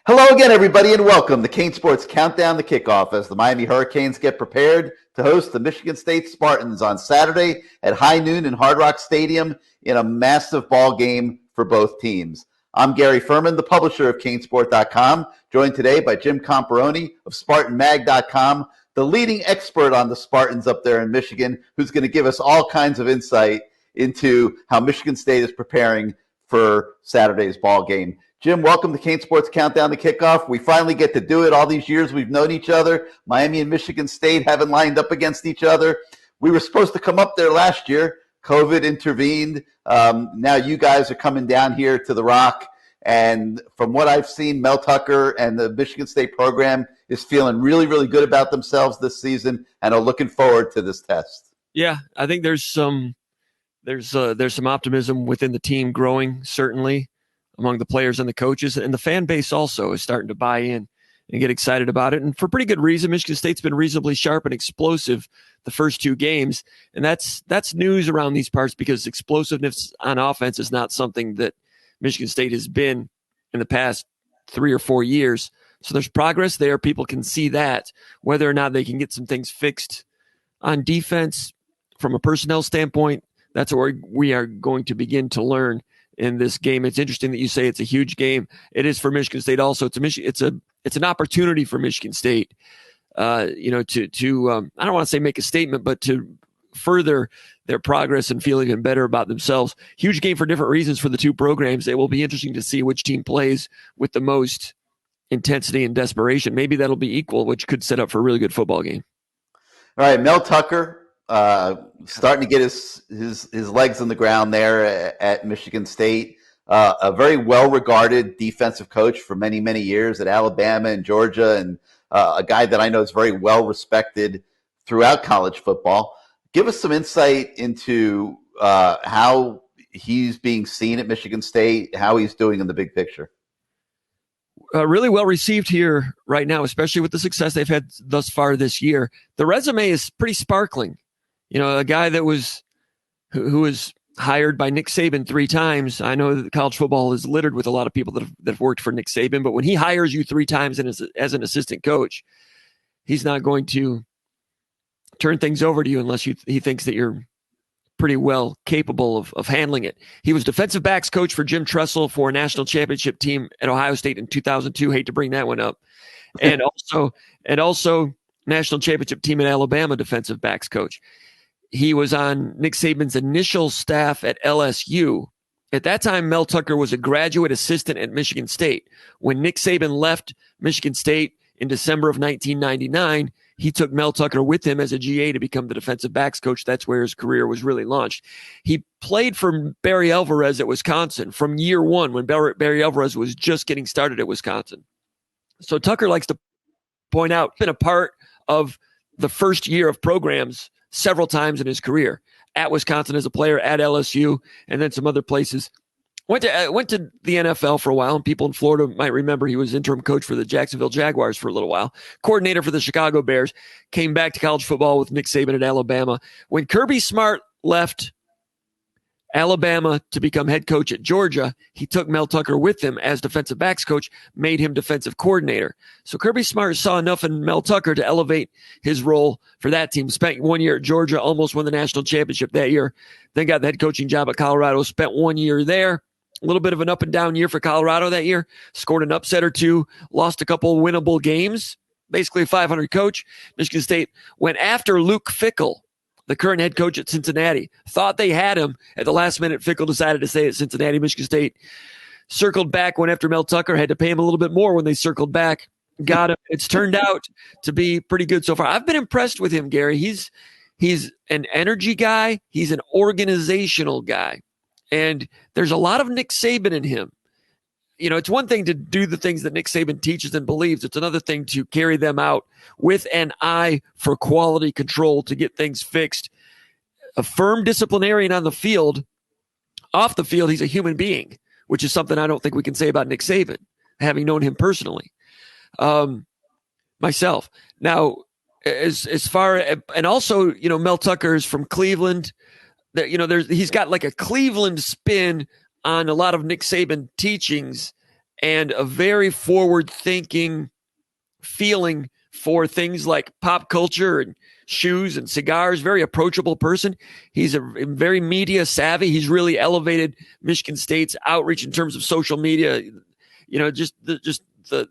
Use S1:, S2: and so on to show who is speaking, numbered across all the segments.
S1: Hello again, everybody, and welcome to CaneSport's Countdown to Kickoff as the Miami Hurricanes get prepared to host the Michigan State Spartans on Saturday at high noon in Hard Rock Stadium in a massive ball game for both teams. I'm Gary Ferman, the publisher of CaneSport.com, joined today by Jim Comparoni of SpartanMag.com, the leading expert on the Spartans up there in Michigan, who's going to give us all kinds of insight into how Michigan State is preparing for Saturday's ball game. Jim, welcome to CaneSport's Countdown to Kickoff. We finally get to do it. All these years we've known each other. Miami and Michigan State haven't lined up against each other. We were supposed to come up there last year. COVID intervened. Now you guys are coming down here to the Rock. And from what I've seen, Mel Tucker and the Michigan State program is feeling really, really good about themselves this season and are looking forward to this test.
S2: Yeah, I think there's some optimism within the team growing, certainly, among the players and the coaches, and the fan base also is starting to buy in and get excited about it. And for pretty good reason. Michigan State's been reasonably sharp and explosive the first two games. And that's news around these parts because explosiveness on offense is not something that Michigan State has been in the past 3 or 4 years. So there's progress there. People can see that. Whether or not they can get some things fixed on defense from a personnel standpoint, that's where we are going to begin to learn in this game. It's interesting that you say it's a huge game. It is for Michigan State also. It's an opportunity for Michigan State, to I don't want to say make a statement, but to further their progress and feel even better about themselves. Huge game for different reasons for the two programs. It will be interesting to see which team plays with the most intensity and desperation. Maybe that'll be equal, which could set up for a really good football game.
S1: All right, Mel Tucker, starting to get his legs in the ground there at Michigan State. A very well-regarded defensive coach for many, many years at Alabama and Georgia, and a guy that I know is very well-respected throughout college football. Give us some insight into how he's being seen at Michigan State, how he's doing in the big picture.
S2: Really well received here right now, especially with the success they've had thus far this year. The resume is pretty sparkling. You know, a guy that who was hired by Nick Saban 3 times. I know that college football is littered with a lot of people that have worked for Nick Saban, but when he hires you 3 times as an assistant coach, he's not going to turn things over to you unless he thinks that you're pretty well capable of handling it. He was defensive backs coach for Jim Tressel for a national championship team at Ohio State in 2002. Hate to bring that one up. And also national championship team at Alabama defensive backs coach. He was on Nick Saban's initial staff at LSU. At that time, Mel Tucker was a graduate assistant at Michigan State. When Nick Saban left Michigan State in December of 1999, he took Mel Tucker with him as a GA to become the defensive backs coach. That's where his career was really launched. He played for Barry Alvarez at Wisconsin from year 1 when Barry Alvarez was just getting started at Wisconsin. So Tucker likes to point out, been a part of the first year of programs several times in his career, at Wisconsin as a player, at LSU, and then some other places. Went to the NFL for a while, and people in Florida might remember he was interim coach for the Jacksonville Jaguars for a little while, coordinator for the Chicago Bears, came back to college football with Nick Saban at Alabama. When Kirby Smart left Alabama to become head coach at Georgia, he took Mel Tucker with him as defensive backs coach, made him defensive coordinator. So Kirby Smart saw enough in Mel Tucker to elevate his role for that team. Spent 1 year at Georgia, almost won the national championship that year, then got the head coaching job at Colorado, spent 1 year there. A little bit of an up and down year for Colorado that year. Scored an upset or two, lost a couple winnable games, basically a 500 coach. Michigan State went after Luke Fickell, the current head coach at Cincinnati. Thought they had him. At the last minute, Fickell decided to stay at Cincinnati. Michigan State circled back, went after Mel Tucker, had to pay him a little bit more when they circled back. Got him. It's turned out to be pretty good so far. I've been impressed with him, Gary. He's an energy guy. He's an organizational guy. And there's a lot of Nick Saban in him. You know, it's one thing to do the things that Nick Saban teaches and believes. It's another thing to carry them out with an eye for quality control to get things fixed. A firm disciplinarian on the field. Off the field, he's a human being, which is something I don't think we can say about Nick Saban, having known him personally. Myself. Now, as far, and also, you know, Mel Tucker is from Cleveland. That, you know, he's got like a Cleveland spin on a lot of Nick Saban teachings, and a very forward-thinking feeling for things like pop culture and shoes and cigars. Very approachable person. He's a very media savvy. He's really elevated Michigan State's outreach in terms of social media. Just the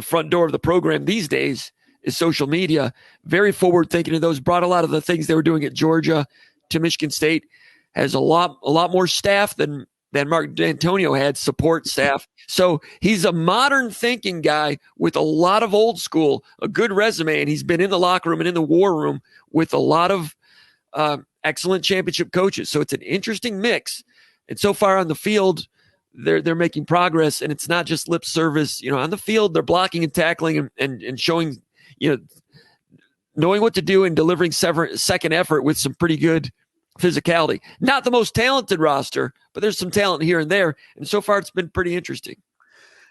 S2: front door of the program these days is social media. Very forward thinking of those. Brought a lot of the things they were doing at Georgia to Michigan State. Has a lot more staff than Mark D'Antonio had, support staff. So he's a modern thinking guy with a lot of old school, a good resume, and he's been in the locker room and in the war room with a lot of excellent championship coaches. So it's an interesting mix. And so far on the field, they're making progress, and it's not just lip service. On the field, they're blocking and tackling and showing, knowing what to do and delivering second effort with some pretty good physicality. Not the most talented roster, but there's some talent here and there. And so far, it's been pretty interesting.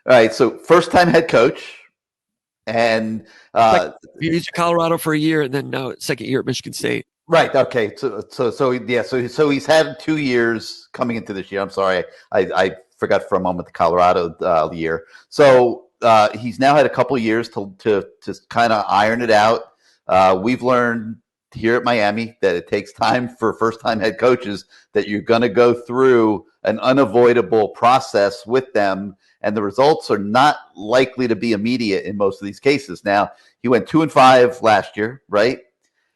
S1: All right. So first-time head coach, and
S2: he's at Colorado for a year, and then now second year at Michigan State.
S1: Right. Okay. So he's had 2 years coming into this year. I'm sorry, I forgot for a moment the Colorado year. So he's now had a couple of years to kind of iron it out. We've learned here at Miami that it takes time for first-time head coaches, that you're going to go through an unavoidable process with them, and the results are not likely to be immediate in most of these cases. Now, he went 2-5 last year, right?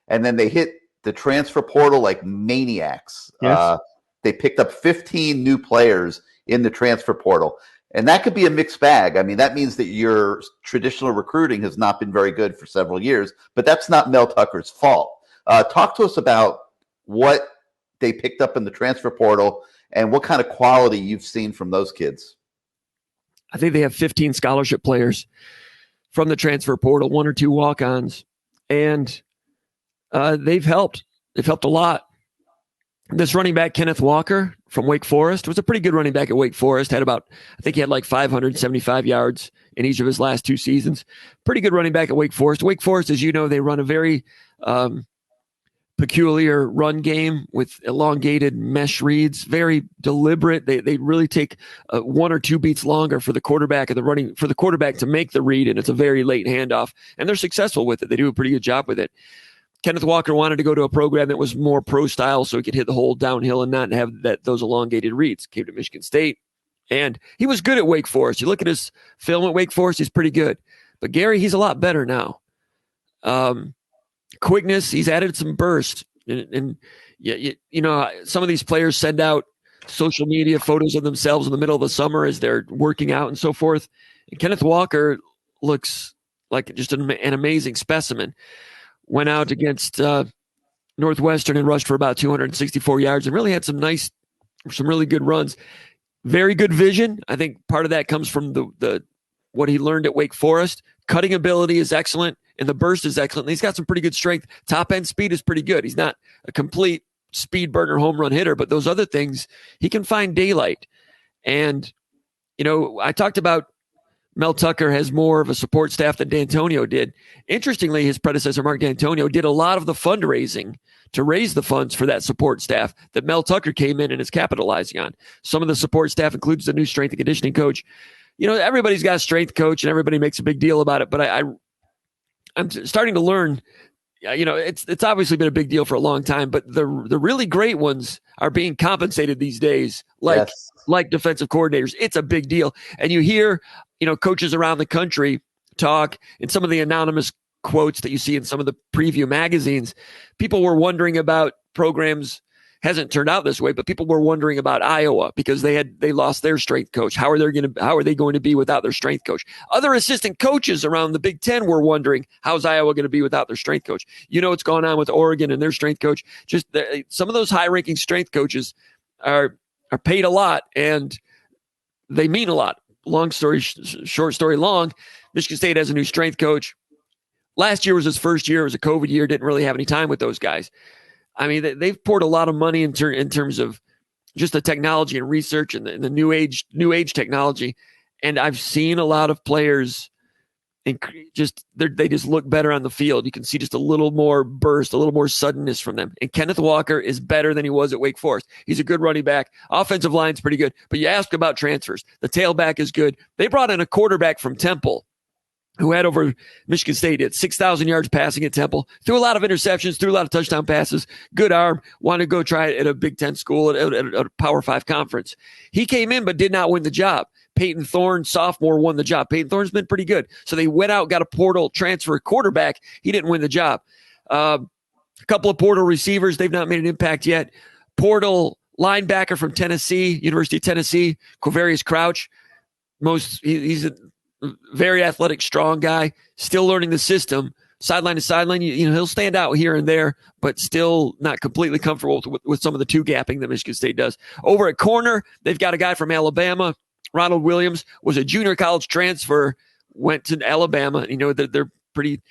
S1: And then they hit the transfer portal like maniacs.
S2: Yes.
S1: They picked up 15 new players in the transfer portal. And that could be a mixed bag. I mean, that means that your traditional recruiting has not been very good for several years, but that's not Mel Tucker's fault. Talk to us about what they picked up in the transfer portal and what kind of quality you've seen from those kids.
S2: I think they have 15 scholarship players from the transfer portal, 1 or 2 walk-ons, and they've helped. They've helped a lot. This running back, Kenneth Walker from Wake Forest, was a pretty good running back at Wake Forest. I think he had like 575 yards in each of his last 2 seasons. Pretty good running back at Wake Forest. Wake Forest, as you know, they run a very peculiar run game with elongated mesh reads, very deliberate. They really take 1 or 2 beats longer for the quarterback to make the read, and it's a very late handoff. And they're successful with it. They do a pretty good job with it. Kenneth Walker wanted to go to a program that was more pro style so he could hit the hole downhill and not have those elongated reads. Came to Michigan State, and he was good at Wake Forest. You look at his film at Wake Forest, he's pretty good. But Gary, he's a lot better now. Quickness, he's added some burst. And some of these players send out social media photos of themselves in the middle of the summer as they're working out and so forth. And Kenneth Walker looks like just an amazing specimen. Went out against Northwestern and rushed for about 264 yards and really had some really good runs. Very good vision. I think part of that comes from the what he learned at Wake Forest. Cutting ability is excellent, and the burst is excellent. And he's got some pretty good strength. Top end speed is pretty good. He's not a complete speed burner home run hitter, but those other things, he can find daylight. And, I talked about Mel Tucker has more of a support staff than D'Antonio did. Interestingly, his predecessor, Mark D'Antonio, did a lot of the fundraising to raise the funds for that support staff that Mel Tucker came in and is capitalizing on. Some of the support staff includes the new strength and conditioning coach. Everybody's got a strength coach and everybody makes a big deal about it, but I'm starting to learn, it's obviously been a big deal for a long time, but the really great ones are being compensated these days, like defensive coordinators. It's a big deal. And you hear, coaches around the country talk in some of the anonymous quotes that you see in some of the preview magazines. People were wondering about programs. Hasn't turned out this way, but people were wondering about Iowa because they lost their strength coach. How are they going to be without their strength coach? Other assistant coaches around the Big Ten were wondering, how's Iowa going to be without their strength coach? What's going on with Oregon and their strength coach? Just some of those high-ranking strength coaches are paid a lot and they mean a lot. Long story short story long, Michigan State has a new strength coach. Last year was his first year. It was a COVID year. Didn't really have any time with those guys. I mean, they've poured a lot of money in terms of just the technology and research and the new age technology. And I've seen a lot of players they just look better on the field. You can see just a little more burst, a little more suddenness from them. And Kenneth Walker is better than he was at Wake Forest. He's a good running back. Offensive line's pretty good. But you ask about transfers. The tailback is good. They brought in a quarterback from Temple who had over Michigan State at 6,000 yards passing at Temple, threw a lot of interceptions, threw a lot of touchdown passes, good arm, wanted to go try it at a Big Ten school, at a Power 5 conference. He came in but did not win the job. Peyton Thorne, sophomore, won the job. Peyton Thorne's been pretty good. So they went out, got a portal transfer quarterback. He didn't win the job. A couple of portal receivers, they've not made an impact yet. Portal linebacker from Tennessee, University of Tennessee, Quavarius Crouch. He's a very athletic, strong guy, still learning the system. Sideline to sideline, he'll stand out here and there, but still not completely comfortable with some of the two gapping that Michigan State does. Over at corner, they've got a guy from Alabama. Ronald Williams was a junior college transfer, went to Alabama. They're pretty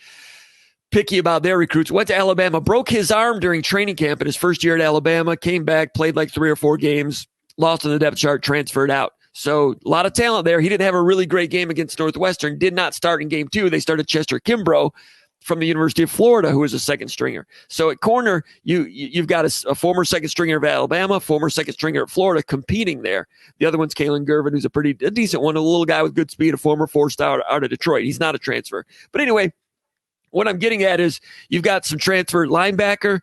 S2: picky about their recruits. Went to Alabama, broke his arm during training camp in his first year at Alabama, came back, played like 3 or 4 games, lost on the depth chart, transferred out. So a lot of talent there. He didn't have a really great game against Northwestern, did not start in game 2. They started Chester Kimbrough from the University of Florida, who is a second stringer. So at corner, you've got a former second stringer of Alabama, former second stringer at Florida competing there. The other one's Kalen Gervin, who's a decent one, a little guy with good speed, a former 4-star out of Detroit. He's not a transfer. But anyway, what I'm getting at is you've got some transfer linebacker,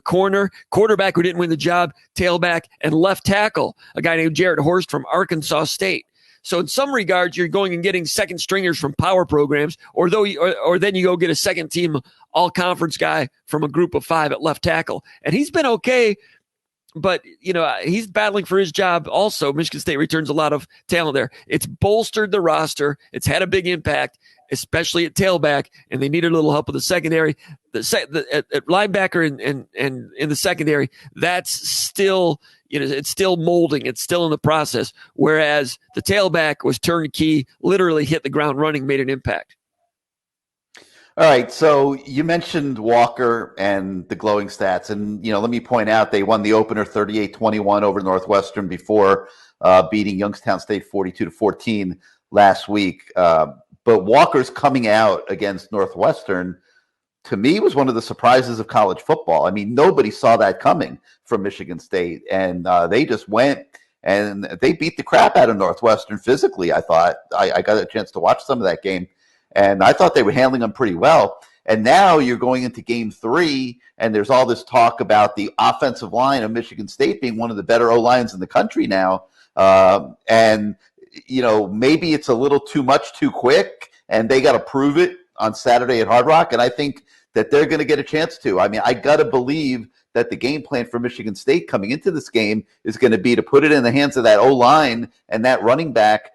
S2: corner, quarterback who didn't win the job, tailback, and left tackle, a guy named Jarrett Horst from Arkansas State. So in some regards, you're going and getting second stringers from power programs, or then you go get a second team all conference guy from a group of 5 at left tackle. And he's been okay, but he's battling for his job also. Michigan State returns a lot of talent there. It's bolstered the roster. It's had a big impact, especially at tailback, and they needed a little help with the secondary. At linebacker and in the secondary, that's still, it's still molding. It's still in the process. Whereas the tailback was turnkey, literally hit the ground running, made an impact.
S1: All right, so you mentioned Walker and the glowing stats, and let me point out they won the opener 38-21 over Northwestern before beating Youngstown State 42-14 last week. But Walker's coming out against Northwestern, to me, was one of the surprises of college football. I mean, nobody saw that coming from Michigan State, and they just went and they beat the crap out of Northwestern physically. I thought I got a chance to watch some of that game, and I thought they were handling them pretty well. And now you're going into game 3, and there's all this talk about the offensive line of Michigan State being one of the better O-lines in the country now. And maybe it's a little too much too quick, and they got to prove it on Saturday at Hard Rock. And I think that they're going to get a chance to. I mean, I got to believe that the game plan for Michigan State coming into this game is going to be to put it in the hands of that O-line and that running back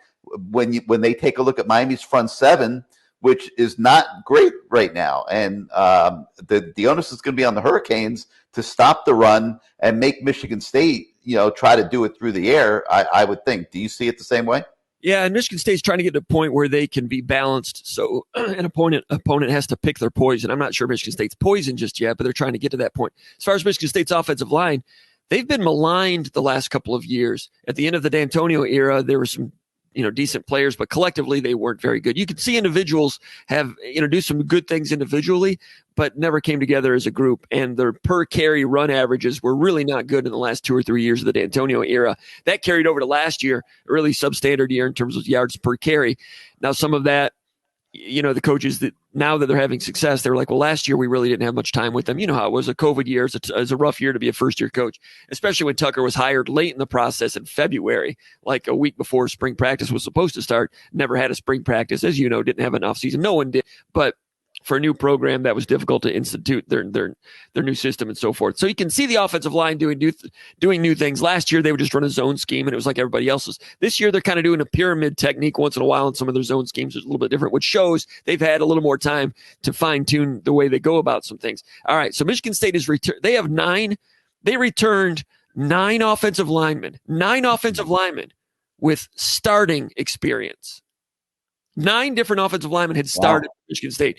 S1: when they take a look at Miami's front 7, which is not great right now. And the onus is going to be on the Hurricanes to stop the run and make Michigan State, try to do it through the air, I would think. Do you see it the same way?
S2: Yeah, and Michigan State's trying to get to a point where they can be balanced. So an opponent has to pick their poison. I'm not sure Michigan State's poison just yet, but they're trying to get to that point. As far as Michigan State's offensive line, they've been maligned the last couple of years. At the end of the D'Antonio era, there were some decent players, but collectively they weren't very good. You could see individuals have, do some good things individually, but never came together as a group. And their per carry run averages were really not good in the last 2 or 3 years of the D'Antonio era. That carried over to last year, a really substandard year in terms of yards per carry. Now, some of that, the coaches that now that they're having success, they're like, well, last year we really didn't have much time with them. You know how it was a COVID year. It was a rough year to be a first-year coach, especially when Tucker was hired late in the process in February, like a week before spring practice was supposed to start. Never had a spring practice, as you know, didn't have an off season. No one did, but for a new program, that was difficult to institute their new system and so forth. So you can see the offensive line doing new things. Last year, they would just run a zone scheme, and it was like everybody else's. This year, they're kind of doing a pyramid technique once in a while, and some of their zone schemes are a little bit different, which shows they've had a little more time to fine-tune the way they go about some things. All right, so Michigan State is they returned 9 offensive linemen with starting experience. 9 different offensive linemen had started at Michigan State.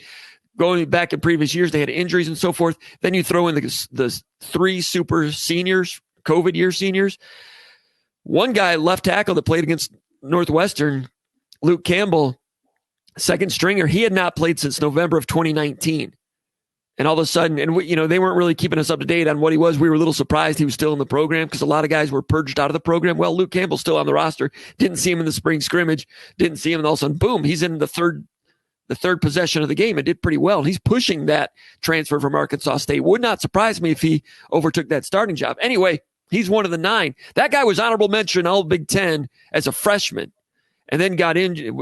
S2: Going back in previous years, they had injuries and so forth. Then you throw in the 3 super seniors, COVID year seniors. One guy, left tackle, that played against Northwestern, Luke Campbell, second stringer. He had not played since November of 2019. And all of a sudden, and they weren't really keeping us up to date on what he was. We were a little surprised he was still in the program because a lot of guys were purged out of the program. Well, Luke Campbell's still on the roster. Didn't see him in the spring scrimmage. Didn't see him, and all of a sudden, boom, he's in the third possession of the game and did pretty well. He's pushing that transfer from Arkansas State. Would not surprise me if he overtook that starting job. Anyway, he's one of the 9. That guy was honorable mention all Big Ten as a freshman, and then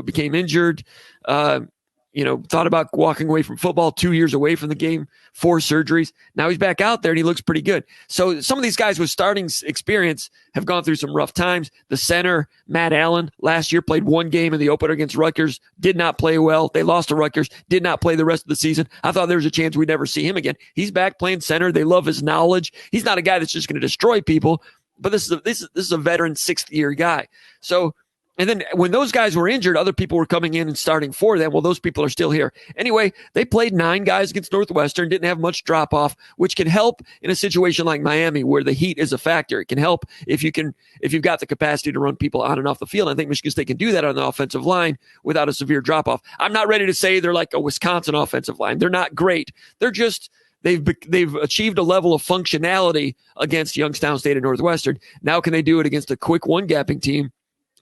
S2: became injured. Thought about walking away from football, 2 years away from the game, 4 surgeries. Now he's back out there and he looks pretty good. So some of these guys with starting experience have gone through some rough times. The center, Matt Allen, last year played 1 game in the opener against Rutgers, did not play well. They lost to Rutgers, did not play the rest of the season. I thought there was a chance we'd never see him again. He's back playing center. They love his knowledge. He's not a guy that's just going to destroy people, but this is a veteran 6th-year guy. So, and then when those guys were injured, other people were coming in and starting for them. Well, those people are still here. Anyway, they played 9 guys against Northwestern, didn't have much drop-off, which can help in a situation like Miami where the heat is a factor. It can help if you've got the capacity to run people on and off the field. I think Michigan State can do that on the offensive line without a severe drop-off. I'm not ready to say they're like a Wisconsin offensive line. They're not great. They're just they've achieved a level of functionality against Youngstown State and Northwestern. Now can they do it against a quick one-gapping team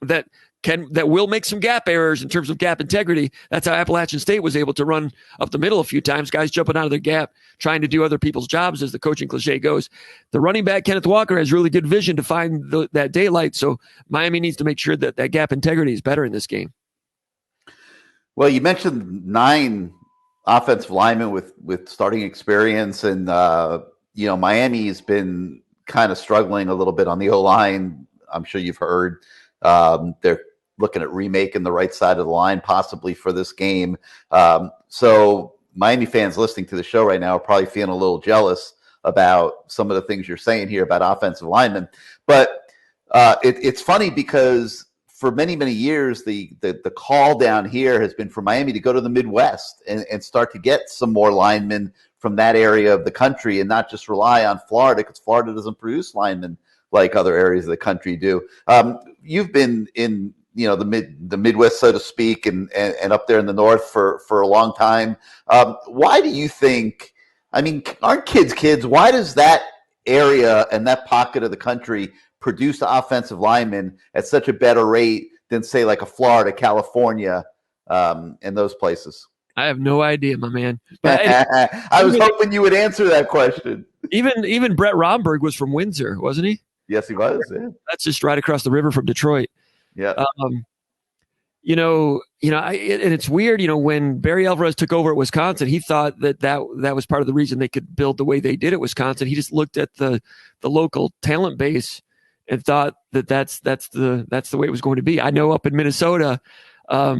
S2: that will make some gap errors in terms of gap integrity? That's how Appalachian State was able to run up the middle a few times, guys jumping out of their gap, trying to do other people's jobs, as the coaching cliche goes. The running back, Kenneth Walker, has really good vision to find that daylight, so Miami needs to make sure that gap integrity is better in this game.
S1: Well, you mentioned 9 offensive linemen with starting experience, and Miami has been kind of struggling a little bit on the O-line. I'm sure you've heard. They're looking at remaking the right side of the line possibly for this game. So Miami fans listening to the show right now are probably feeling a little jealous about some of the things you're saying here about offensive linemen. But it's funny because for many, many years, the call down here has been for Miami to go to the Midwest and start to get some more linemen from that area of the country and not just rely on Florida, because Florida doesn't produce linemen like other areas of the country do. You've been in the Midwest, so to speak, and up there in the North for a long time. Why do you think? I mean, aren't kids? Why does that area and that pocket of the country produce offensive linemen at such a better rate than, say, like a Florida, California, and those places?
S2: I have no idea, my man. But
S1: I was hoping you would answer that question.
S2: Even Brett Romberg was from Windsor, wasn't he?
S1: Yes, he was. Yeah.
S2: That's just right across the river from Detroit.
S1: Yeah.
S2: And it's weird. When Barry Alvarez took over at Wisconsin, he thought that was part of the reason they could build the way they did at Wisconsin. He just looked at the local talent base and thought that's the way it was going to be. I know up in Minnesota, I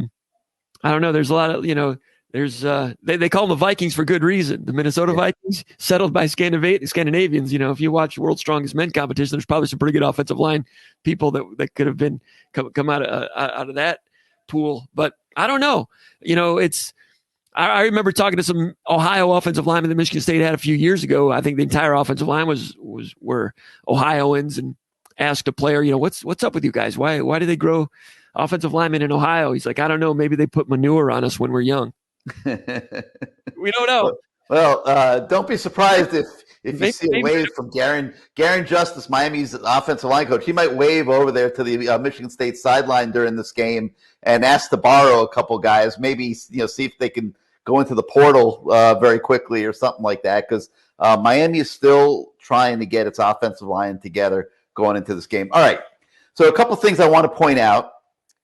S2: don't know. There's a lot of There's they call them the Vikings for good reason. The Minnesota Vikings, settled by Scandinavians. If you watch World's Strongest Men competition, there's probably some pretty good offensive line people that could have been come out of that pool. But I don't know. I remember talking to some Ohio offensive linemen that Michigan State had a few years ago. I think the entire offensive line were Ohioans, and asked a player, what's up with you guys? Why do they grow offensive linemen in Ohio? He's like, I don't know. Maybe they put manure on us when we're young. We don't know.
S1: Well, don't be surprised if you see a wave from Garen Justice, Miami's offensive line coach. He might wave over there to the Michigan State sideline during this game and ask to borrow a couple guys. Maybe see if they can go into the portal very quickly or something like that, because Miami is still trying to get its offensive line together going into this game. All right. So a couple things I want to point out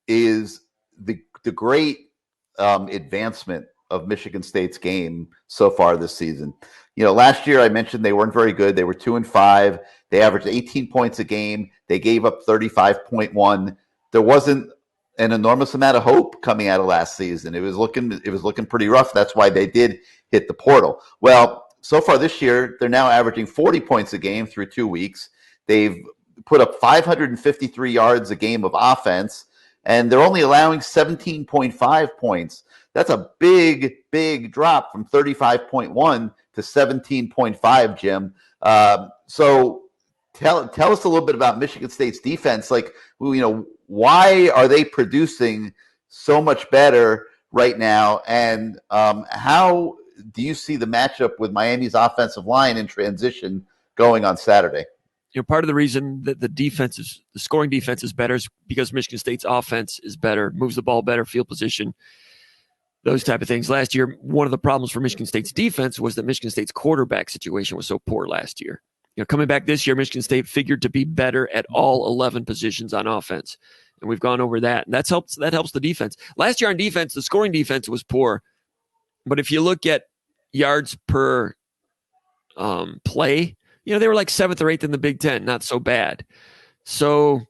S1: is the great advancement of Michigan State's game so far this season. Last year I mentioned they weren't very good. They were 2-5. They averaged 18 points a game. They gave up 35.1. There wasn't an enormous amount of hope coming out of last season. It was looking pretty rough. That's why they did hit the portal. Well, so far this year, they're now averaging 40 points a game through 2 weeks. They've put up 553 yards a game of offense, and they're only allowing 17.5 points. That's a big, big drop from 35.1 to 17.5, Jim. So tell us a little bit about Michigan State's defense. Why are they producing so much better right now. And how do you see the matchup with Miami's offensive line in transition going on Saturday?
S2: Part of the reason that the scoring defense is better is because Michigan State's offense is better, moves the ball better, field position, those type of things. Last year, one of the problems for Michigan State's defense was that Michigan State's quarterback situation was so poor last year. Coming back this year, Michigan State figured to be better at all 11 positions on offense. And we've gone over that. And that helps the defense. Last year on defense, the scoring defense was poor. But if you look at yards per play, they were like 7th or 8th in the Big Ten. Not so bad. So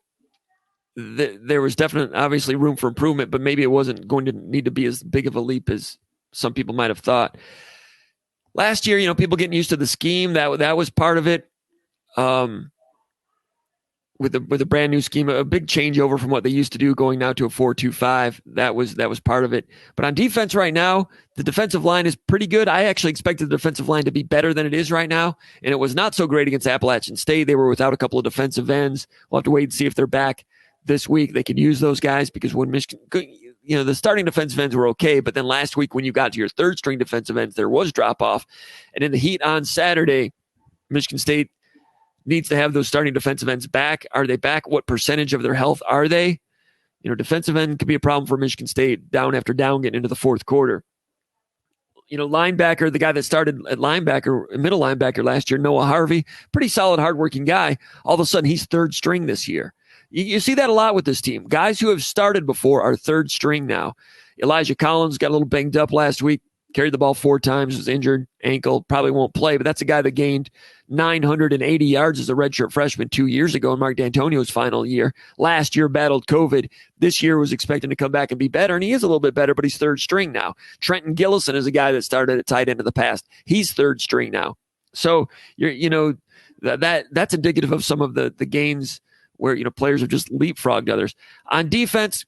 S2: there was definitely, obviously, room for improvement, but maybe it wasn't going to need to be as big of a leap as some people might have thought. Last year, people getting used to the scheme, that was part of it. With a brand new scheme, a big changeover from what they used to do, going now to a 4-2-5. That was part of it. But on defense right now, the defensive line is pretty good. I actually expected the defensive line to be better than it is right now, and it was not so great against Appalachian State. They were without a couple of defensive ends. We'll have to wait and see if they're back this week. They could use those guys because when Michigan, the starting defensive ends were okay, but then last week when you got to your third string defensive ends, there was drop off. And in the heat on Saturday, Michigan State needs to have those starting defensive ends back. Are they back? What percentage of their health are they? Defensive end could be a problem for Michigan State down after down getting into the fourth quarter. Linebacker, the guy that started at middle linebacker last year, Noah Harvey, pretty solid, hardworking guy. All of a sudden, he's third string this year. You see that a lot with this team. Guys who have started before are third string now. Elijah Collins got a little banged up last week, carried the ball 4 times, was injured, ankle, probably won't play, but that's a guy that gained 980 yards as a redshirt freshman 2 years ago in Mark D'Antonio's final year. Last year battled COVID. This year was expecting to come back and be better, and he is a little bit better, but he's third string now. Trenton Gillison is a guy that started at tight end in the past. He's third string now. So that's indicative of some of the gains where players have just leapfrogged others. On defense,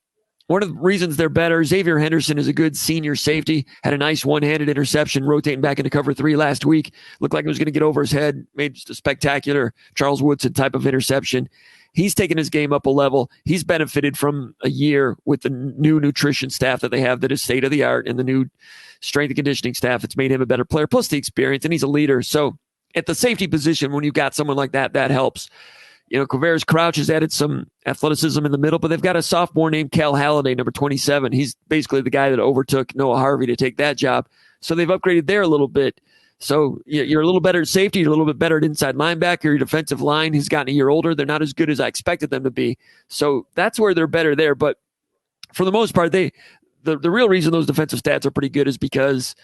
S2: one of the reasons they're better, Xavier Henderson is a good senior safety, had a nice one-handed interception rotating back into cover 3 last week. Looked like it was going to get over his head, made just a spectacular Charles Woodson type of interception. He's taken his game up a level. He's benefited from a year with the new nutrition staff that they have that is state-of-the-art and the new strength and conditioning staff. It's made him a better player, plus the experience, and he's a leader. So at the safety position, when you've got someone like that, that helps. Quavaris Crouch has added some athleticism in the middle, but they've got a sophomore named Cal Halliday, number 27. He's basically the guy that overtook Noah Harvey to take that job. So they've upgraded there a little bit. So you're a little better at safety. You're a little bit better at inside linebacker. Your defensive line has gotten a year older. They're not as good as I expected them to be. So that's where they're better there. But for the most part, the real reason those defensive stats are pretty good is because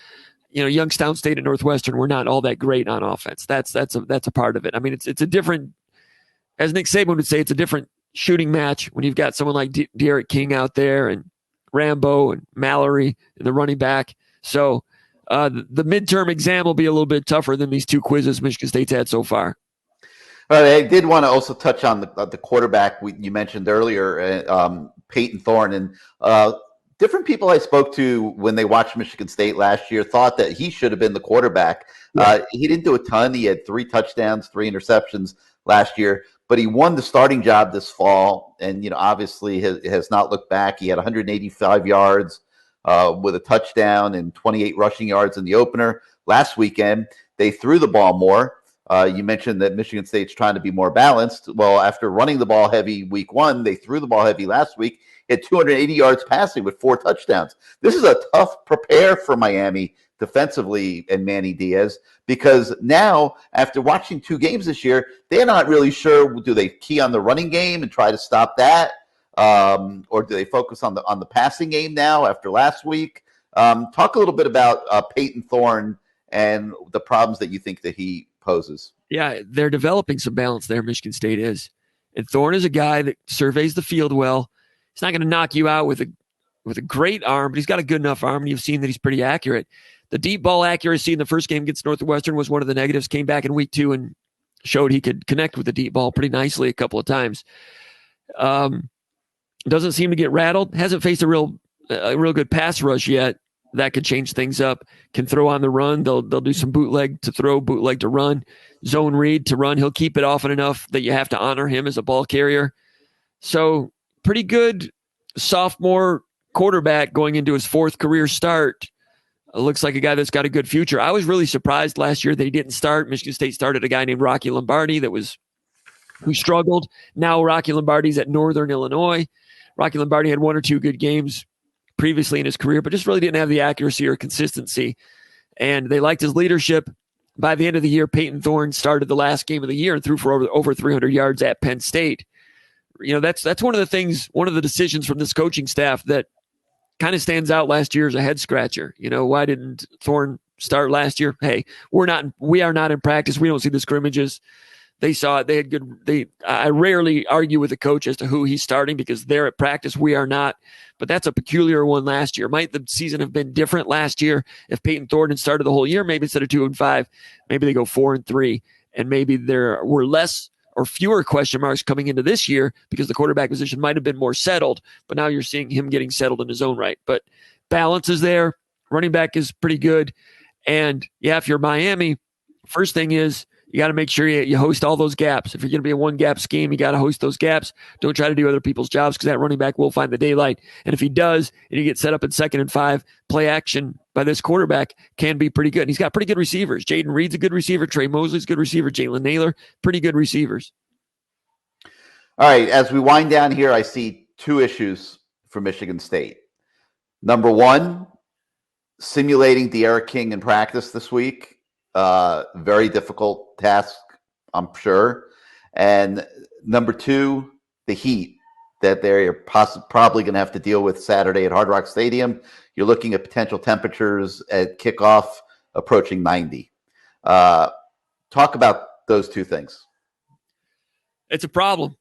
S2: Youngstown State and Northwestern were not all that great on offense. That's a part of it. I mean, it's a different, as Nick Saban would say, it's a different shooting match when you've got someone like De'Aaron King out there and Rambo and Mallory and the running back. So the midterm exam will be a little bit tougher than these 2 quizzes Michigan State's had so far.
S1: All right, I did want to also touch on the quarterback you mentioned earlier, Peyton Thorne. And different people I spoke to when they watched Michigan State last year thought that he should have been the quarterback. Yeah. He didn't do a ton. He had 3 touchdowns, 3 interceptions last year, but he won the starting job this fall, and obviously has not looked back. He had 185 yards with a touchdown and 28 rushing yards in the opener. Last weekend, they threw the ball more. You mentioned that Michigan State's trying to be more balanced. Well, after running the ball heavy week 1, they threw the ball heavy last week. He had 280 yards passing with 4 touchdowns. This is a tough prepare for Miami defensively and Manny Diaz, because now, after watching 2 games this year, they're not really sure, do they key on the running game and try to stop that? Or do they focus on the passing game now after last week? Talk a little bit about Peyton Thorne and the problems that you think that he poses.
S2: Yeah, they're developing some balance there, Michigan State is. And Thorne is a guy that surveys the field well. He's not going to knock you out with a great arm, but he's got a good enough arm, and you've seen that he's pretty accurate. The deep ball accuracy in the first game against Northwestern was one of the negatives. Came back in week 2 and showed he could connect with the deep ball pretty nicely a couple of times. Doesn't seem to get rattled. Hasn't faced a real good pass rush yet. That could change things up. Can throw on the run. They'll do some bootleg to throw, bootleg to run, zone read to run. He'll keep it often enough that you have to honor him as a ball carrier. So pretty good sophomore quarterback going into his 4th career start. Looks like a guy that's got a good future. I was really surprised last year that he didn't start. Michigan State started a guy named Rocky Lombardi who struggled. Now Rocky Lombardi's at Northern Illinois. Rocky Lombardi had 1 or 2 good games previously in his career, but just really didn't have the accuracy or consistency. And they liked his leadership. By the end of the year, Peyton Thorne started the last game of the year and threw for over 300 yards at Penn State. That's one of the things, one of the decisions from this coaching staff that kind of stands out last year as a head scratcher. Why didn't Thorne start last year? Hey, we are not in practice. We don't see the scrimmages. They saw it. They had good. I rarely argue with a coach as to who he's starting because they're at practice. We are not. But that's a peculiar one last year. Might the season have been different last year if Peyton Thorne had started the whole year? Maybe instead of 2-5, maybe they go 4-3, and maybe there were less or fewer question marks coming into this year because the quarterback position might have been more settled. But now you're seeing him getting settled in his own right. But balance is there. Running back is pretty good. And yeah, if you're Miami, first thing is you got to make sure you host all those gaps. If you're going to be a 1-gap scheme, you got to host those gaps. Don't try to do other people's jobs because that running back will find the daylight. And if he does, and you get set up in 2nd and 5, play action by this quarterback can be pretty good. And he's got pretty good receivers. Jaden Reed's a good receiver. Trey Mosley's a good receiver. Jalen Naylor, pretty good receivers.
S1: All right, as we wind down here, I see 2 issues for Michigan State. Number 1, simulating De'Ara King in practice this week. Very difficult task, I'm sure. And number 2, the heat that they're probably going to have to deal with Saturday at Hard Rock Stadium. You're looking at potential temperatures at kickoff approaching 90. Talk about those 2 things.
S2: It's a problem.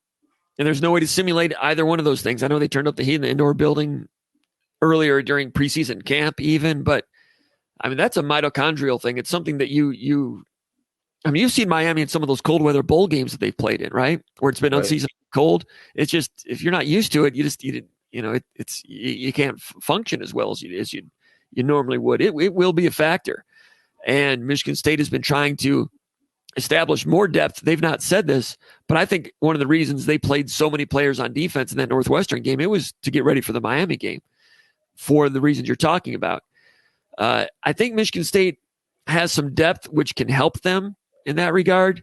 S2: And there's no way to simulate either one of those things. I know they turned up the heat in the indoor building earlier during preseason camp even, but I mean, that's a mitochondrial thing. It's something that you've seen Miami in some of those cold weather bowl games that they've played in, right? Where it's been unseasonably cold. It's just, if you're not used to it, you can't function as well as you normally would. It will be a factor. And Michigan State has been trying to establish more depth. They've not said this, but I think one of the reasons they played so many players on defense in that Northwestern game, it was to get ready for the Miami game for the reasons you're talking about. I think Michigan State has some depth which can help them in that regard.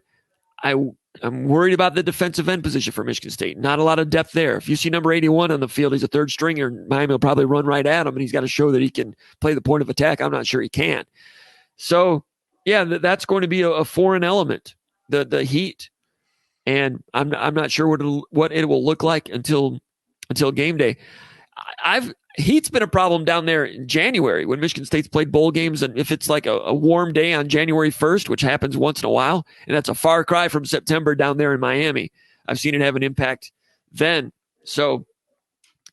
S2: I'm worried about the defensive end position for Michigan State. Not a lot of depth there. If you see number 81 on the field, he's a 3rd stringer. Miami will probably run right at him, and he's got to show that he can play the point of attack. I'm not sure he can. So, yeah, that's going to be a foreign element, the heat. And I'm not sure what it will look like until game day. Heat's been a problem down there in January when Michigan State's played bowl games. And if it's like a warm day on January 1st, which happens once in a while, and that's a far cry from September down there in Miami, I've seen it have an impact then. So,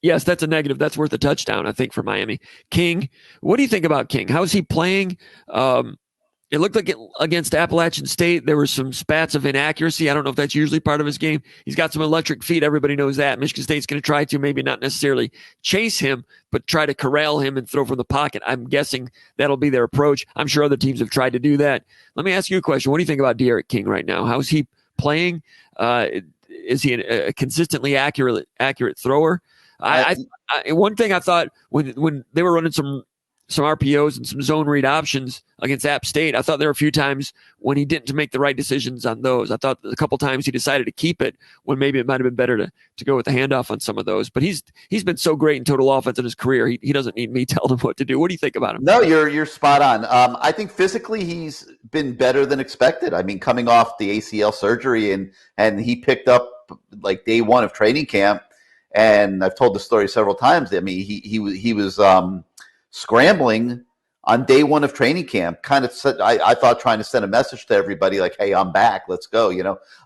S2: yes, that's a negative. That's worth a touchdown, I think, for Miami. King, what do you think about King? How is he playing? It looked like against Appalachian State, there were some spats of inaccuracy. I don't know if that's usually part of his game. He's got some electric feet. Everybody knows that. Michigan State's going to try to maybe not necessarily chase him, but try to corral him and throw from the pocket. I'm guessing that'll be their approach. I'm sure other teams have tried to do that. Let me ask you a question. What do you think about De'Ara King right now? How is he playing? Is he a consistently accurate thrower? One thing I thought when they were running some RPOs and some zone read options against App State, I thought there were a few times when he didn't make the right decisions on those. I thought a couple times he decided to keep it when maybe it might have been better to go with the handoff on some of those. But he's been so great in total offense in his career. He doesn't need me telling him what to do. What do you think about him?
S1: No, you're spot on. I think physically he's been better than expected. I mean, coming off the ACL surgery and he picked up like day 1 of training camp. And I've told the story several times. I mean, he was scrambling on day 1 of training camp, kind of I thought trying to send a message to everybody like, hey, I'm back, let's go.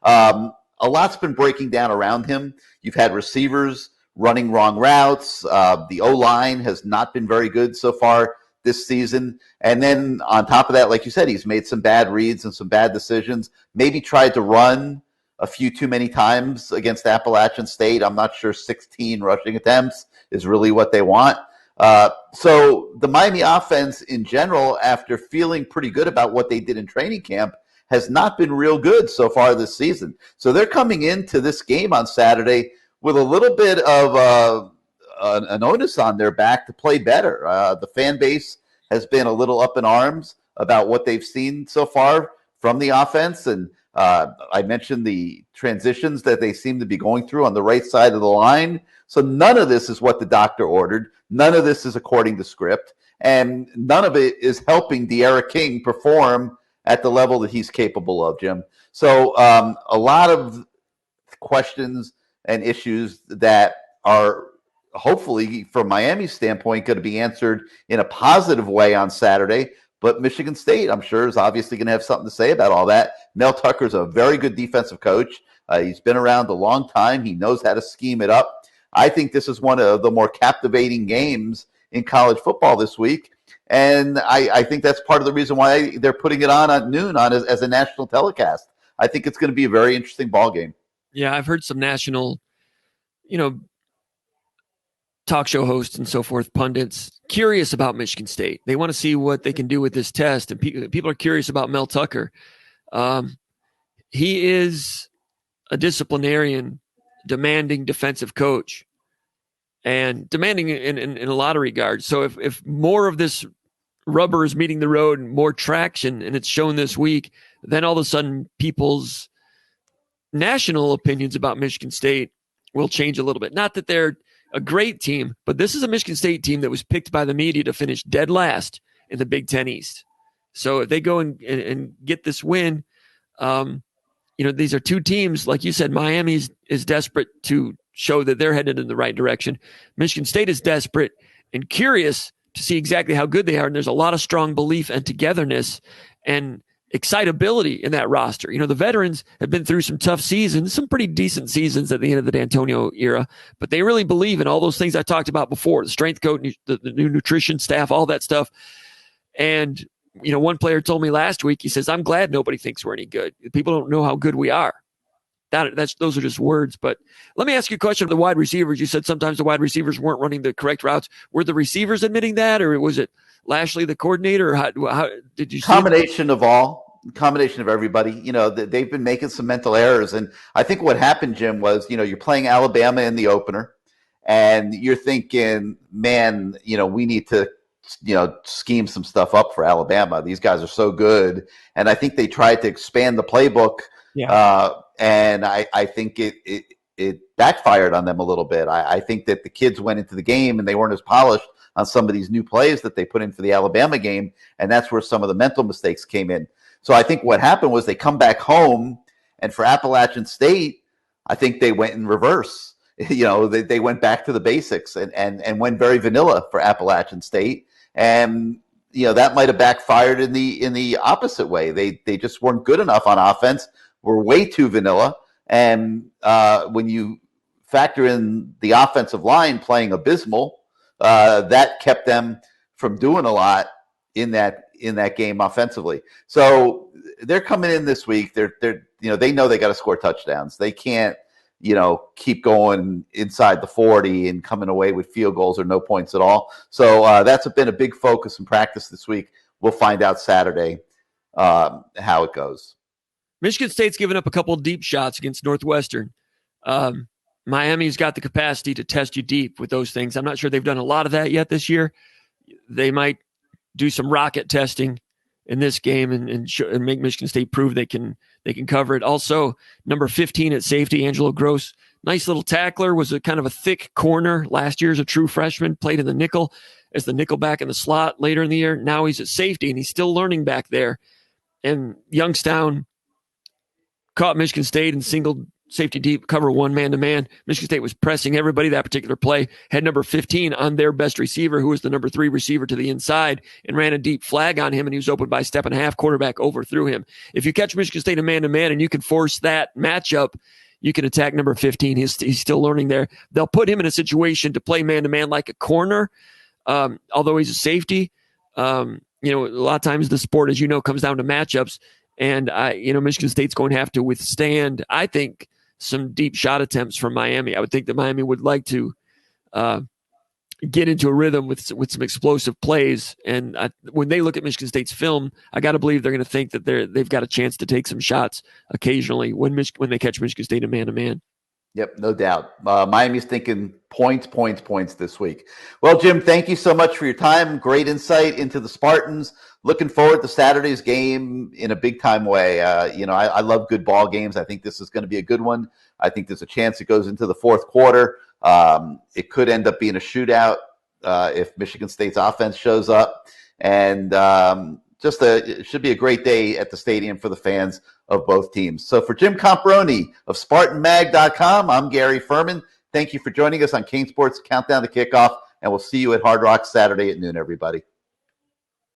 S1: A lot's been breaking down around him. You've had receivers running wrong routes. The O-line has not been very good so far this season. And then on top of that, like you said, he's made some bad reads and some bad decisions, maybe tried to run a few too many times against Appalachian State. I'm not sure 16 rushing attempts is really what they want. So the Miami offense in general, after feeling pretty good about what they did in training camp, has not been real good so far this season. So they're coming into this game on Saturday with a little bit of an onus on their back to play better. The fan base has been a little up in arms about what they've seen so far from the offense. And I mentioned the transitions that they seem to be going through on the right side of the line. So none of this is what the doctor ordered. None of this is according to script. And none of it is helping De'Ara King perform at the level that he's capable of, Jim. So a lot of questions and issues that are hopefully, from Miami's standpoint, going to be answered in a positive way on Saturday. But Michigan State, I'm sure, is obviously going to have something to say about all that. Mel Tucker is a very good defensive coach. He's been around a long time. He knows how to scheme it up. I think this is one of the more captivating games in college football this week. And I think that's part of the reason why they're putting it on at noon as a national telecast. I think it's going to be a very interesting ball game.
S2: Yeah, I've heard some national, talk show hosts and so forth, pundits, curious about Michigan State. They want to see what they can do with this test. And people are curious about Mel Tucker. He is a disciplinarian, demanding defensive coach, and demanding in a lot of regards. So if more of this rubber is meeting the road and more traction, and it's shown this week, then all of a sudden people's national opinions about Michigan State will change a little bit. Not that they're a great team, but this is a Michigan State team that was picked by the media to finish dead last in the Big Ten East. So if they go and get this win, these are two teams, like you said, Miami is desperate to show that they're headed in the right direction. Michigan State is desperate and curious to see exactly how good they are. And there's a lot of strong belief and togetherness and excitability in that roster. The veterans have been through some tough seasons, some pretty decent seasons at the end of the D'Antonio era, but they really believe in all those things I talked about before, the strength coach, the new nutrition staff, all that stuff. And, one player told me last week, he says, I'm glad nobody thinks we're any good. People don't know how good we are. Those are just words. But let me ask you a question of the wide receivers. You said sometimes the wide receivers weren't running the correct routes. Were the receivers admitting that, or was it Lashley, the coordinator? Or how did you see
S1: combination of everybody? They've been making some mental errors. And I think what happened, Jim, was, you're playing Alabama in the opener and you're thinking, man, we need to, scheme some stuff up for Alabama. These guys are so good. And I think they tried to expand the playbook. Yeah. And I think it backfired on them a little bit. I think that the kids went into the game and they weren't as polished on some of these new plays that they put in for the Alabama game. And that's where some of the mental mistakes came in. So I think what happened was they come back home, and for Appalachian State, I think they went in reverse. They went back to the basics and went very vanilla for Appalachian State. And that might have backfired in the opposite way. They just weren't good enough on offense, were way too vanilla. And when you factor in the offensive line playing abysmal, that kept them from doing a lot in that game offensively. So they're coming in this week. They know they got to score touchdowns. They can't keep going inside the 40 and coming away with field goals or no points at all. So that's been a big focus in practice this week. We'll find out Saturday how it goes.
S2: Michigan State's given up a couple of deep shots against Northwestern. Miami's got the capacity to test you deep with those things. I'm not sure they've done a lot of that yet this year. They might do some rocket testing in this game and make Michigan State prove they can cover it. Also, number 15 at safety, Angelo, nice little tackler, was a kind of a thick corner. Last year as a true freshman, played in the nickel as the nickel back in the slot later in the year. Now he's at safety and he's still learning back there. And Youngstown caught Michigan State and singled safety deep, cover one man-to-man. Michigan State was pressing everybody that particular play, had number 15 on their best receiver, who was the number 3 receiver to the inside, and ran a deep flag on him, and he was open by a step and a half. Quarterback overthrew him. If you catch Michigan State in man-to-man and you can force that matchup, you can attack number 15. He's still learning there. They'll put him in a situation to play man-to-man like a corner, although he's a safety. A lot of times the sport, as you know, comes down to matchups. And, Michigan State's going to have to withstand, I think, some deep shot attempts from Miami. I would think that Miami would like to get into a rhythm with some explosive plays. And when they look at Michigan State's film, I got to believe they're going to think that they've got a chance to take some shots occasionally when they catch Michigan State in man-to-man.
S1: Yep, no doubt. Miami's thinking points this week. Well, Jim, thank you so much for your time. Great insight into the Spartans. Looking forward to Saturday's game in a big time way. I love good ball games. I think this is going to be a good one. I think there's a chance it goes into the fourth quarter. It could end up being a shootout if Michigan State's offense shows up. And it should be a great day at the stadium for the fans of both teams. So for Jim Comparoni of SpartanMag.com, I'm Gary Ferman. Thank you for joining us on CaneSport's Countdown to Kickoff, and we'll see you at Hard Rock Saturday at noon, everybody.